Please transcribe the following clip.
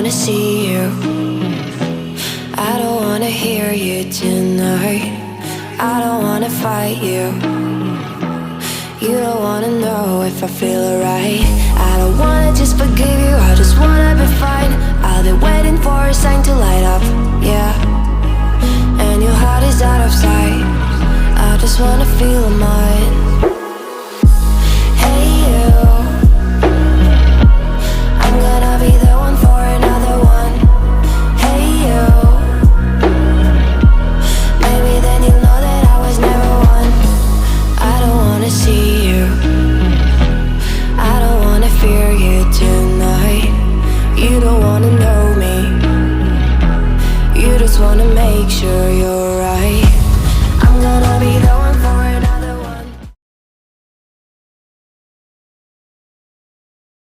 wanna see you. I don't wanna hear you tonight. I don't wanna fight you. You don't wanna know if I feel alright. I don't wanna just forgive you, I just wanna be fine. I've been waiting for a sign to light up, yeah. And your heart is out of sight. I just wanna feel mine.